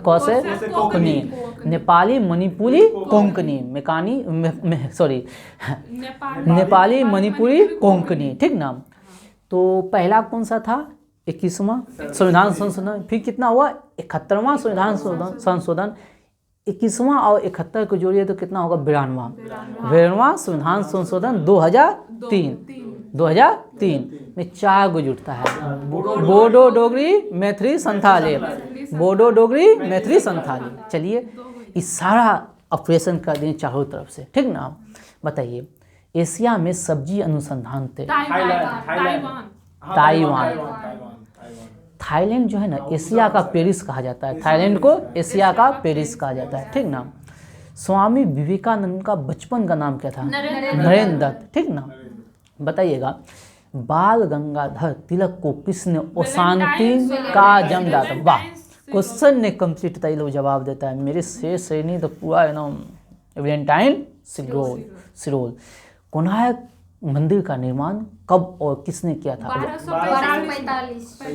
क से कोंकणी, नेपाली, मणिपुरी, कोंकणी, नेपाली, मणिपुरी, कोंकणी। ठीक ना? तो पहला कौन सा था? 21वां संविधान संशोधन। फिर कितना हुआ? 71वां संविधान संशोधन। 21वां और 71 को जोड़िए तो कितना होगा? 92वां संविधान संशोधन 2003 में 4 गो जुटता है। बोडो, डोगरी, मैथिली, संथाली। बोडो, डोगरी, मैथिली, संथाली। चलिए, इस सारा ऑपरेशन कर दें चारों तरफ से। ठीक ना? बताइए, एशिया में सब्जी अनुसंधान थे। ताइवान। थाईलैंड जो है ना एशिया का पेरिस कहा जाता है। थाईलैंड को एशिया का पेरिस कहा जाता है। ठीक ना? स्वामी विवेकानंद का बचपन का नाम क्या था? नरेंद्र दत्त। ठीक ना? बताइएगा, बाल गंगाधर तिलक को किसने अशांति का जन्मदाता? वाह, क्वेश्चन ने कंप्लीट था, ये लोग जवाब देता है। मेरे शेष श्रेणी तो पूरा एकदम वेलेंटाइन सिरोल। कोणार्क मंदिर का निर्माण कब और किसने किया था?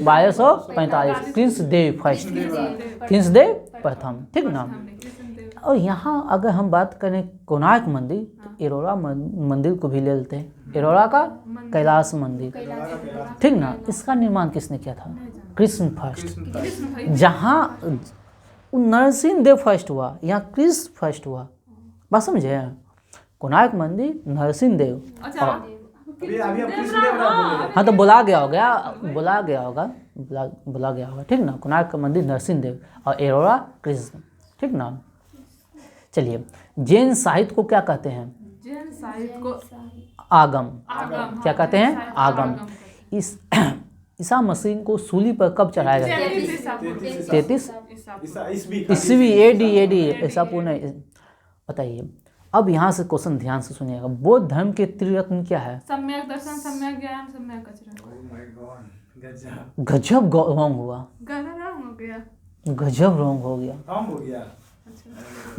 1245। कृष्णदेव फर्स्ट, कृष्णदेव प्रथम। ठीक ना? और यहाँ अगर हम बात करें कोणार्क मंदिर तो एरोरा मंदिर को भी ले लेते हैं। एरोरा का कैलाश मंदिर। ठीक ना? इसका निर्माण किसने किया था? कृष्ण फर्स्ट। जहाँ नरसिंह देव फर्स्ट हुआ, यहाँ कृष्ण फर्स्ट हुआ। बात समझे? कोणार्क मंदिर नरसिंह देव। अच्छा, अभी अभी आप कृष्ण देव राय बोले। हाँ तो बोला गया होगा ठीक ना। कोणार्क का मंदिर नरसिंह देव और एरोरा कृष्ण, ठीक ना। चलिए, जैन साहित्य को क्या कहते हैं? जैन साहित्य को आगम। आगम, क्या कहते हैं? आगम। इस ईसा मसीह को सूली पर कब चढ़ाया गया? 33 ईस्वी एडी ऐसा पूर्ण बताइए। अब यहाँ से क्वेश्चन ध्यान से सुनिएगा। बौद्ध धर्म के त्रिरत्न क्या है? सम्यक दर्शन, सम्यक ज्ञान, सम्यक आचरण। Oh my God, गजब। गजब रॉन्ग हुआ, गलत हो गया। गजब रॉन्ग हो गया। कम हो गया।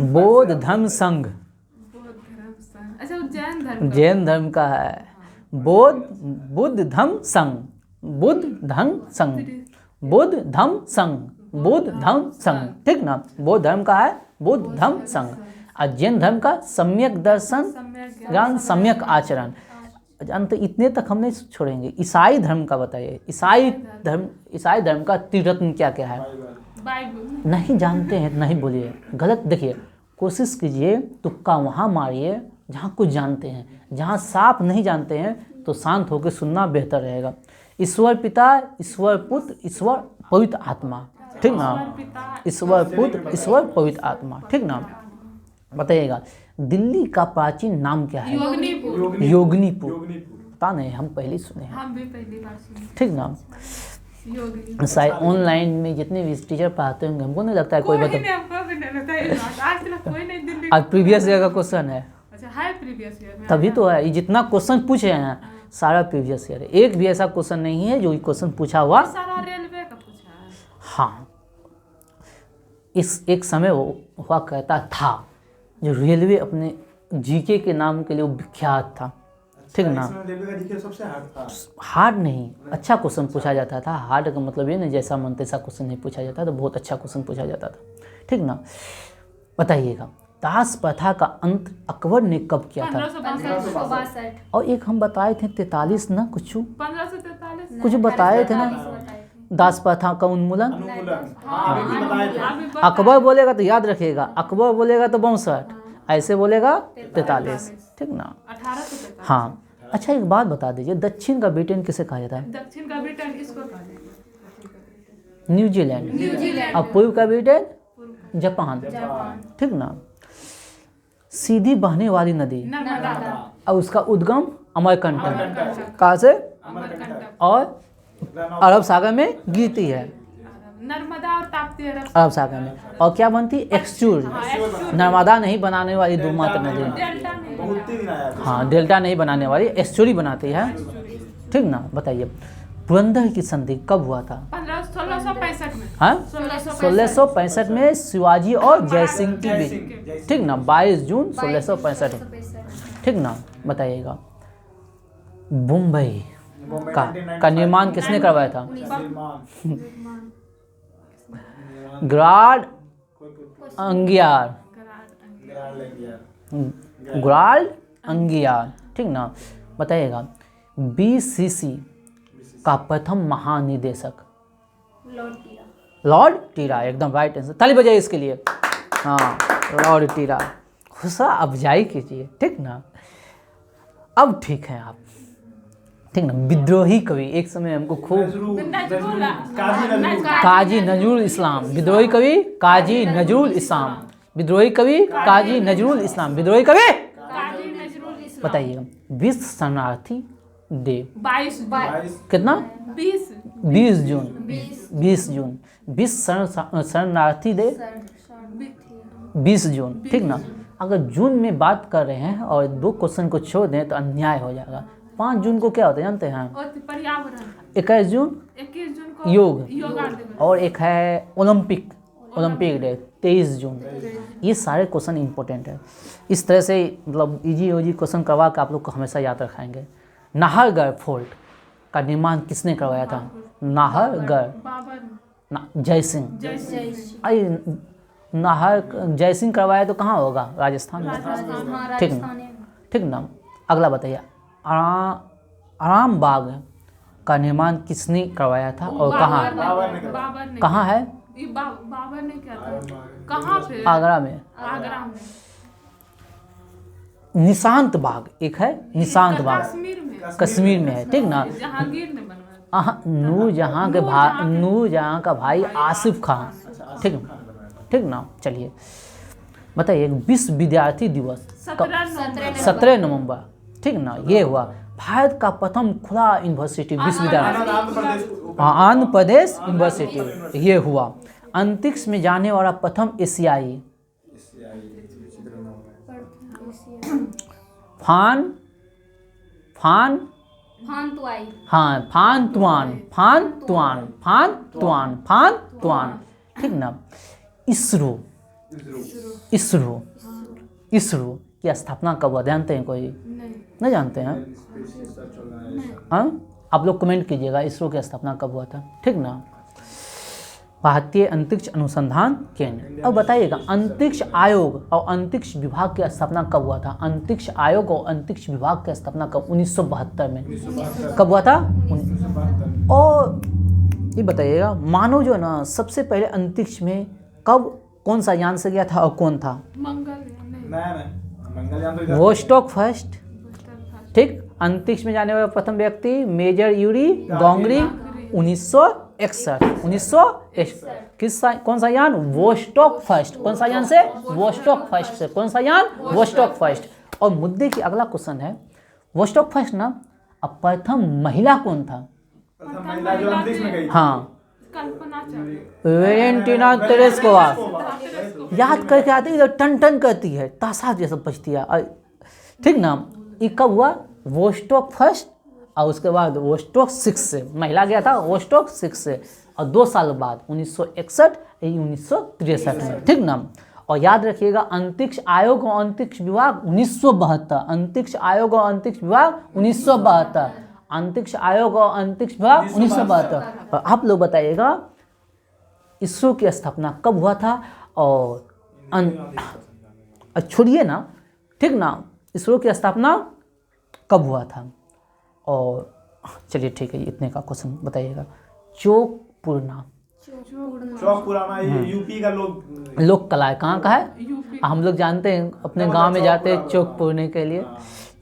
बौद्ध धर्म संघ, बौद्ध धर्म संघ। अच्छा, वो जैन धर्म का। जैन धर्म का है। बुद्ध धर्म संघ, बुद्ध धर्म संघ, बुद्ध धर्म संघ, बुद्ध धर्म संघ, ठीक ना। बौद्ध धर्म का है बुद्ध धर्म संघ। और जैन धर्म का सम्यक दर्शन, सम्यक ज्ञान, सम्यक आचरण। अंत इतने तक हम नहीं छोड़ेंगे। ईसाई धर्म का बताइए। ईसाई धर्म का त्रिरत्न क्या क्या है? बाइबल। नहीं जानते हैं नहीं बोलिए, गलत। देखिए, कोशिश कीजिए, तुक्का वहाँ मारिए जहाँ कुछ जानते हैं। जहाँ साफ नहीं जानते हैं तो शांत होकर सुनना बेहतर रहेगा। ईश्वर पिता, ईश्वर पुत्र, ईश्वर पवित्र आत्मा, ठीक ना। ईश्वर पुत्र, ईश्वर पवित्र आत्मा, ठीक ना। बताइएगा, दिल्ली का प्राचीन नाम क्या है? योगनीपुर। योगनीपुर। पता नहीं, हम पहले ही सुने हैं, हम भी पहली बार सुने। ठीक ना। योगनीपुर। शायद ऑनलाइन में जितने भी टीचर पढ़ाते होंगे, हमको नहीं लगता है कोई बता। हमको भी नहीं लगता ये बात। आज तक कोई नहीं दिल्ली। आज प्रीवियस ईयर का क्वेश्चन है, अच्छा, है प्रीवियस ईयर में। तभी तो है। ये जितना क्वेश्चन पूछे हैं सारा प्रीवियस ईयर है। एक भी ऐसा क्वेश्चन नहीं है जो ये क्वेश्चन पूछा हुआ। सारा रेलवे का पूछा है। हाँ, इस एक समय हुआ कहता था जो रेलवे अपने जीके के नाम के लिए वो विख्यात था, ठीक ना। रेलवे का जीके सबसे हार्ड था। हार्ड नहीं, अच्छा क्वेश्चन पूछा जाता था। हार्ड का मतलब ये नहीं जैसा मन तैसा क्वेश्चन नहीं पूछा जाता था, बहुत अच्छा क्वेश्चन पूछा जाता था, ठीक ना। बताइएगा, दास प्रथा का अंत अकबर ने कब किया था? 1562। और एक हम बताए थे 43 ना, कुछ 1543। कुछ बताए थे ना, दास प्रथा का उन्मूलन। हाँ, अभी भी बताए थे। अकबर बोलेगा तो याद रखिएगा, अकबर बोलेगा तो 62, ऐसे बोलेगा 43, ठीक ना। 1843। हाँ, अच्छा एक बात बता दीजिए, दक्षिण का ब्रिटेन किसे कहा जाता है? दक्षिण का ब्रिटेन इसको न्यूजीलैंड। और पूर्व का ब्रिटेन जापान, ठीक ना। सीधी बहने वाली नदी नर्मदा। और उसका उद्गम अमरकंटक, कहाँ से? अमरकंटक। और अरब सागर में गिरती है, नर्मदा और ताप्ती अरब सागर में। और क्या बनती? एक्सचूर। नर्मदा नहीं बनाने वाली दो मात्र नदी, डेल्टा में। बहुत ही दिन आया था। हाँ, डेल्टा नहीं बनाने वाली एस्चुरी बनाती है, ठीक ना। बताइए, पुरंदर की संधि कब हुआ था? 1665 में। हाँ, 1665 1665 में शिवाजी और जयसिंह की बीच, ठीक ना। 22 जून 1665, ठीक ना। बताइएगा, मुंबई का निर्माण किसने करवाया था? ग्राड अंगियार, ग्राड अंगियार, ठीक ना। बताइएगा, बीसीसी का प्रथम महानिदेशक? लॉर्ड टीरा, एकदम राइट आंसर। ताली बजाइए इसके लिए। हाँ, लॉर्ड टीरा। गुस्सा अफजाई कीजिए, ठीक ना। अब ठीक है आप, ठीक ना। विद्रोही कवि, एक समय हमको खूब काजी नजरुल इस्लाम, विद्रोही कवि काजी नजरुल इस्लाम, विद्रोही कवि काजी नजरुल इस्लाम, विद्रोही कवि। बताइएगा, विश्व शरणार्थी डे 22 कितना? 20 जून। 20 जून विश्व शरणार्थी डे 20 जून, ठीक ना। अगर जून में बात कर रहे हैं और दो क्वेश्चन को छोड़ दें तो अन्याय हो जाएगा। 5 जून को क्या होता है जानते हैं? और पर्यावरण। 21 जून 21 जून को योग, योगा दिवस। और एक है ओलंपिक डे 23 जून। ये सारे क्वेश्चन इंपॉर्टेंट है। इस तरह से मतलब इजी क्वेश्चन करवा के आप लोग को हमेशा याद रखाएंगे। नाहरगढ़ फोर्ट का निर्माण किसने करवाया था? नाहरगढ़ बाबर जयसिंह। जयसिंह। अरे नाहर जयसिंह करवाया तो कहाँ होगा? राजस्थान में, ठीक ना, ठीक ना। अगला बताइए, आराम बाग का निर्माण किसने करवाया था और कहाँ? बाबर ने। कहाँ है? ये बाबर ने क्या था? कहाँ पे? आगरा में। आगरा में। निशांत बाग, एक है निशांत बाग, कश्मीर में कश्मीर में है, ठीक ना। जहांगीर ने बनवाया। नूरजहां का भाई आसिफ खान, ठीक ना। चलिए बताइए, विश्व विद्यार्थी दिवस 17 नवंबर, ठीक ना, ये हुआ। भारत का प्रथम खुला यूनिवर्सिटी विश्वविद्यालय आंध्र प्रदेश यूनिवर्सिटी, ये हुआ। अंतरिक्ष में जाने वाला प्रथम एशियाई फान तुआन, ठीक ना। इसरो की स्थापना कब हुआ, जानते हैं कोई? नहीं जानते हैं? हाँ, आप लोग कमेंट कीजिएगा इसरो की स्थापना कब हुआ था, ठीक ना। भारतीय अंतरिक्ष अनुसंधान केंद्र। अब बताइएगा, अंतरिक्ष आयोग और अंतरिक्ष विभाग की स्थापना कब हुआ था? अंतरिक्ष आयोग और अंतरिक्ष विभाग की स्थापना कब? 1972 में। कब हुआ था? और ये बताइएगा, मानव जो है ना सबसे पहले अंतरिक्ष में कब कौन सा यान से गया था और कौन था? मंगलयान तो वोस्टॉक फर्स्ट, ठीक। अंतरिक्ष में जाने वाला प्रथम व्यक्ति मेजर यूरी गॉन्गरी, 1961। कौन सा यान? Vostok first. कौन सा यान से? वोस्टॉक फर्स्ट से। कौन सा यान? Vostok first. और मुद्दे की अगला क्वेश्चन है, वोस्टॉक फर्स्ट ना, अब प्रथम महिला कौन था? प्रथम महिला जो अंतरिक्ष में गई। हाँ, कल्पना चावला। Valentina Tereshkova. याद करके आती है, टन टन करती है, ताशा जैसा बजती है, ठीक ना। ये कब हुआ? वोस्टॉक फर्स्ट, और उसके बाद वोस्टॉक 6 से महिला गया था, वोस्टॉक 6 से, और 2 साल बाद 1961 1963 में, ठीक ना। और याद रखिएगा, अंतरिक्ष आयोग और अंतरिक्ष विभाग 1972, अंतरिक्ष आयोग और अंतरिक्ष विभाग 1972, अंतरिक्ष आयोग और अंतरिक्ष विभाग 1972। और आप लोग बताइएगा, इसरो की स्थापना कब हुआ था? और छोड़िए ना, ठीक ना, इसरो की स्थापना कब हुआ था? और चलिए ठीक है, इतने का क्वेश्चन बताइएगा। चौकपुरना ये यूपी का लोक कला है, कहाँ का है? यूपी। हम लोग जानते हैं, अपने गांव में जाते हैं चौक पूरने के लिए।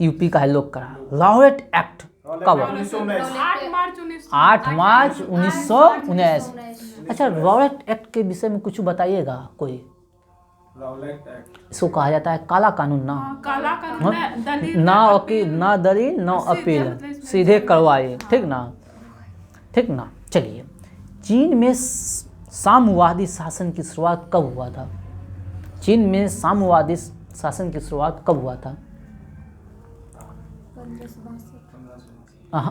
यूपी का है लोक कला। लॉरेट एक्ट कब? 8 मार्च 1919। अच्छा, लॉरेट एक्ट के विषय में कुछ बताइएगा कोई? इसको कहा जाता है काला कानून ना। काला कानून है, दलील ना वकील, ना दलील, ना अपील, सीधे करवाइए, ठीक ना, ठीक ना। चलिए, चीन में साम्यवादी शासन की शुरुआत कब हुआ था? चीन में साम्यवादी शासन की शुरुआत कब हुआ था?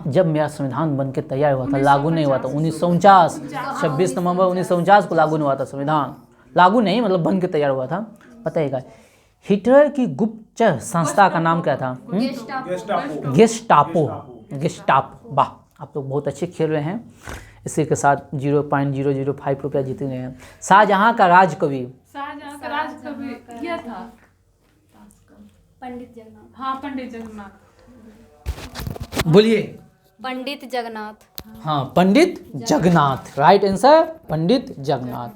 जब मेरा संविधान बनके तैयार हुआ था, लागू नहीं हुआ था, 1949, 26 नवंबर 1949 को लागू नहीं हुआ था संविधान। लागू नहीं मतलब बन के तैयार हुआ था। बताइएगा, हिटलर की गुप्तचर संस्था का नाम क्या था? गेस्टापो। वाह, आप लोग बहुत अच्छे खेल रहे हैं। इसी के साथ 0.005 रुपया जीत रहे हैं। शाहजहां का राजकवि यह था पंडित जगन्नाथ। हाँ, पंडित जगन्नाथ। बोलिए। पंडित जगन्नाथ। हाँ, पंडित जगन्नाथ, राइट आंसर, पंडित जगन्नाथ।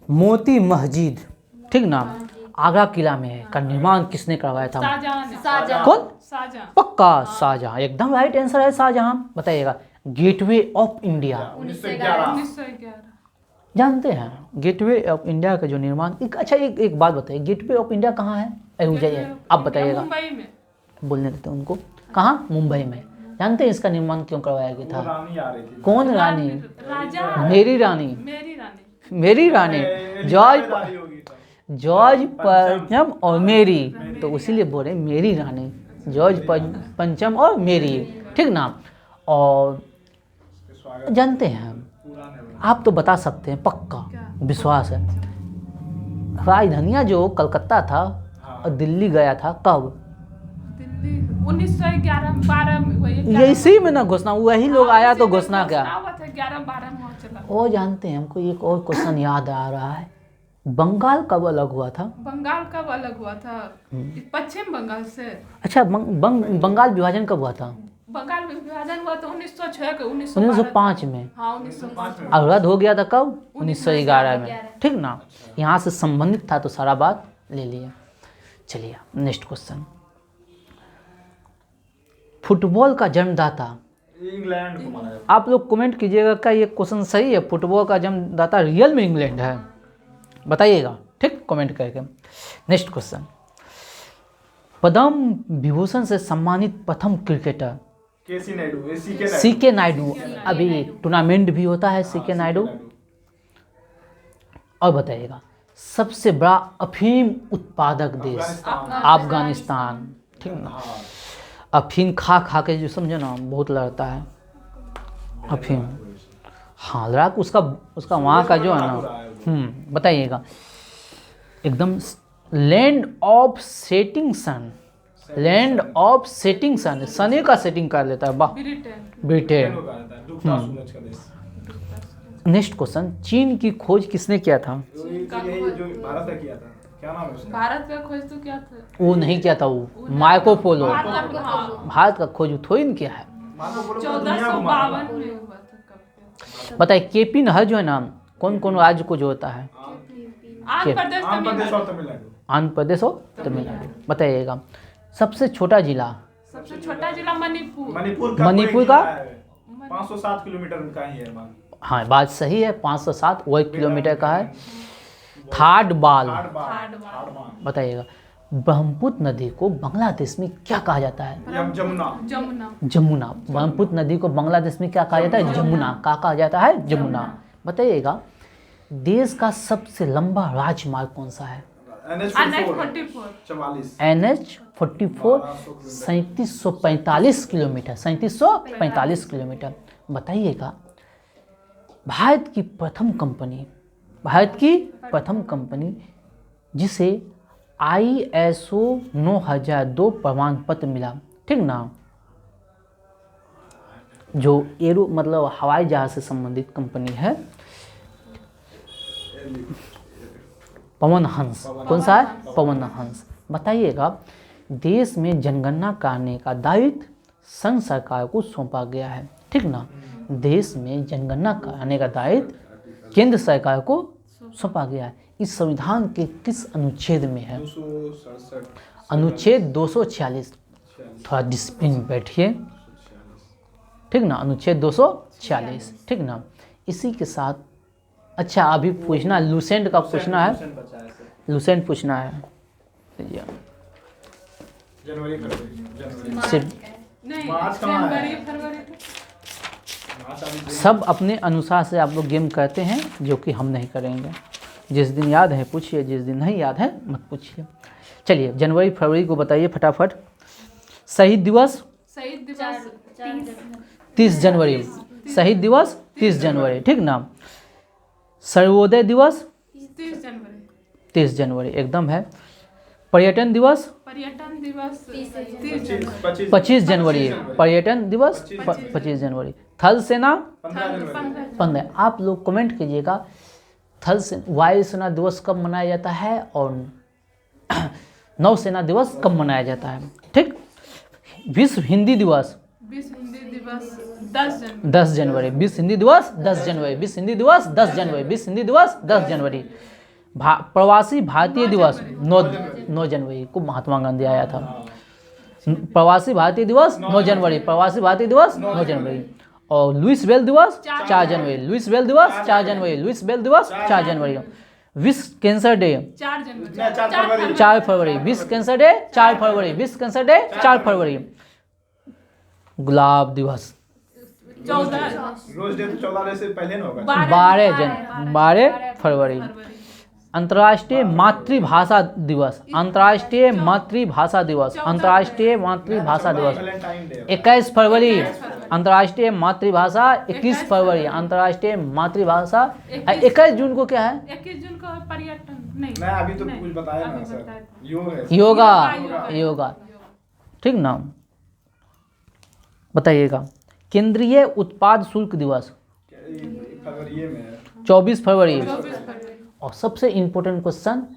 मोती मस्जिद, ठीक ना, आगरा किला में है, का निर्माण किसने करवाया था? शाहजहां। कौन? शाहजहां। पक्का शाहजहां, एकदम राइट आंसर है शाहजहां। बताइएगा, गेटवे ऑफ इंडिया 1911। जानते हैं? गेटवे ऑफ इंडिया का जो निर्माण, अच्छा एक बात बताइए, गेटवे ऑफ इंडिया कहाँ है? जाइए आप बताइएगा। मुंबई में। बोलने देते हैं उनको। कहाँ? मुंबई में। जानते हैं इसका निर्माण क्यों करवाया गया था? रानी आ रही थी। कौन रानी? राजा। मेरी रानी। जॉर्ज पंचम और मेरी, तो इसीलिए बोले मेरी रानी, जॉर्ज पंचम और मेरी, ठीक ना। और जानते हैं, आप तो बता सकते हैं, पक्का विश्वास है, राजधानिया जो कलकत्ता था और दिल्ली गया था कब? दिल्ली 1911-12 में। ये इसी में ना घोषणा, वही लोग आया तो घोषणा क्या? 11-12 में चला। और जानते हैं, हमको एक और क्वेश्चन याद आ रहा है, बंगाल कब अलग हुआ था? बंगाल कब अलग हुआ था? पश्चिम बंगाल से। अच्छा, बंगाल विभाजन कब हुआ था? बंगाल में विभाजन हुआ था 1906 के 1905 में। हाँ, 1905 में। और रद्द हो गया था कब? 1911 में, ठीक ना। यहाँ से संबंधित था तो सारा बात ले लिया। चलिए नेक्स्ट क्वेश्चन। फुटबॉल का जन्मदाता, इंग्लैंड को माना जाता आप लोग कमेंट कीजिएगा क्या ये क्वेश्चन सही है? फुटबॉल का जन्मदाता रियल में इंग्लैंड है? बताइएगा, ठीक, कमेंट करके। नेक्स्ट क्वेश्चन, पद्म विभूषण से सम्मानित प्रथम क्रिकेटर? है। केसी नायडू, सीके नायडू। सीके नायडू। अभी टूर्नामेंट भी होता है सीके नायडू। और बताइएगा, सबसे बड़ा अफीम उत्पादक देश? अफगानिस्तान, ठीक ना। अफीम खा खा के जो समझो ना बहुत लड़ता है अफीम। हाँ लड़ाक उसका वहाँ का जो है ना। बताइएगा, एकदम land of setting sun, land of setting sun, सने का सेटिंग कर लेता है, वाह। ब्रिटेन। डूबता सूरज का देश। नेक्स्ट क्वेश्चन, चीन की खोज किसने किया था? यही जो भारत का किया था, क्या नाम है उसका? भारत का खोज तो क्या था? वो नहीं किया था, वो मार्को पोलो। हाँ, भारत का खोज थोड़ी न किया है। मार्को पोलो पूरा दुनिया घुमा। 1452 में हुआ था कब पे? बताइए, केपी नहर जो है ना कौन कौन राज्य को जोड़ता है? आंध्र प्रदेश, आंध्र प्रदेश और तमिलनाडु। तमिलनाडु। आंध्र प्रदेश और तमिलनाडु। बताइएगा, सबसे छोटा जिला? सबसे छोटा जिला मणिपुर। मणिपुर का 507 किलोमीटर का ही है मान। हाँ बात सही है, 507 वही किलोमीटर का है। थार्ड बाल। बताइएगा, ब्रह्मपुत्र नदी को बांग्लादेश में क्या कहा जाता है? जमुना। जमुना। ब्रह्मपुत्र नदी को बांग्लादेश में क्या कहा जाता है? जमुना। क्या कहा जाता है? जमुना। बताइएगा, देश का सबसे लंबा राजमार्ग कौन सा है? NH 44 3745 kilometre, 3745 kilometre. बताइएगा, भारत की प्रथम कंपनी जिसे ISO 9002 प्रमाण पत्र मिला, ठीक ना, जो एरो मतलब हवाई जहाज से संबंधित कंपनी है, पवन हंस। कौन सा है? पवन हंस। बताइएगा, देश में जनगणना करने का दायित्व संघ सरकार को सौंपा गया है, ठीक ना। देश में जनगणना कराने का दायित्व केंद्र सरकार को सौंपा गया है। इस संविधान के किस अनुच्छेद में है? 267। अनुच्छेद 246। थोड़ा डिसिप्लिन बैठिए, ठीक ना। अनुच्छेद 246, ठीक ना। इसी के साथ अच्छा अभी पूछना, लूसेंट का पूछना है, लूसेंट पूछना है। जनवरी फरवरी सिर्फ नहीं, मार्च कहाँ है? जनवरी फरवरी थे। मार्च अभी सब अपने अनुसार से आप लोग गेम करते हैं, जो कि हम नहीं करेंगे। जिस दिन याद है पूछिए, जिस दिन नहीं याद है मत पूछिए। चलिए, जनवरी फरवरी को बताइए फटाफट। शहीद दिवस? शहीद दिवस 30 जनवरी। शहीद दिवस 30 जनवरी, ठीक ना। सर्वोदय दिवस? 30 जनवरी। 30 जनवरी एकदम है। पर्यटन दिवस? पर्यटन दिवस 25 जनवरी। पर्यटन दिवस 25 जनवरी। थल सेना? 15। आप लोग कमेंट कीजिएगा, थल से वायुसेना दिवस कब मनाया जाता है और नौसेना दिवस कब मनाया जाता है, ठीक। विश्व हिंदी दिवस? विश्व हिंदी दिवस 10 जनवरी। 10 जनवरी। विश्व हिंदी दिवस 10 जनवरी। विश्व हिंदी दिवस 10 जनवरी। विश्व हिंदी दिवस 10 जनवरी। प्रवासी भारतीय दिवस 9 जनवरी को महात्मा गांधी आया था। प्रवासी भारतीय दिवस 9 जनवरी। प्रवासी भारतीय दिवस 9 जनवरी। और लुइस बेल दिवस 4 जनवरी। लुइस बेल दिवस 4 जनवरी। लुइस बेल दिवस 4 जनवरी। विश्व कैंसर डे 4 जनवरी। 4 फरवरी। विश्व कैंसर डे 4 फरवरी। विश्व कैंसर डे 4 फरवरी। गुलाब दिवस 14 रोज डे तो 14 से पहले ना होगा। 12 फरवरी। अंतर्राष्ट्रीय मातृभाषा दिवस? अंतर्राष्ट्रीय मातृभाषा दिवस? अंतर्राष्ट्रीय मातृभाषा दिवस 21 फरवरी। अंतर्राष्ट्रीय मातृभाषा 21 फरवरी। अंतर्राष्ट्रीय मातृभाषा 21 जून को क्या है? 21 जून को पर्यटन नहीं। मैं अभी तो कुछ बताया ना सर, योग है। योगा, ठीक ना। बताइएगा, केंद्रीय उत्पाद शुल्क दिवस? फरवरी में है। 24 फरवरी। 24 फरवरी। और सबसे इम्पोर्टेंट क्वेश्चन,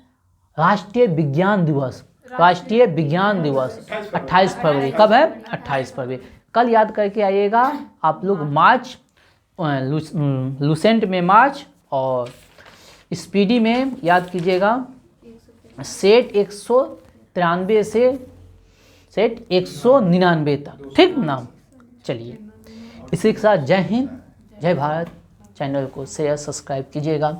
राष्ट्रीय विज्ञान दिवस? राष्ट्रीय विज्ञान दिवस 28 फरवरी। कब है? 28 फरवरी। कल याद करके आइएगा आप लोग। मार्च लूसेंट में मार्च और स्पीडी में याद कीजिएगा सेट 193 से सेट 199 तक, ठीक ना। चलिए, इसी के साथ जय हिंद, जय भारत। चैनल को शेयर सब्सक्राइब कीजिएगा।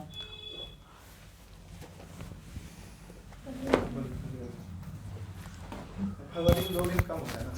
फरवरी में 2 दिन कम होता है ना।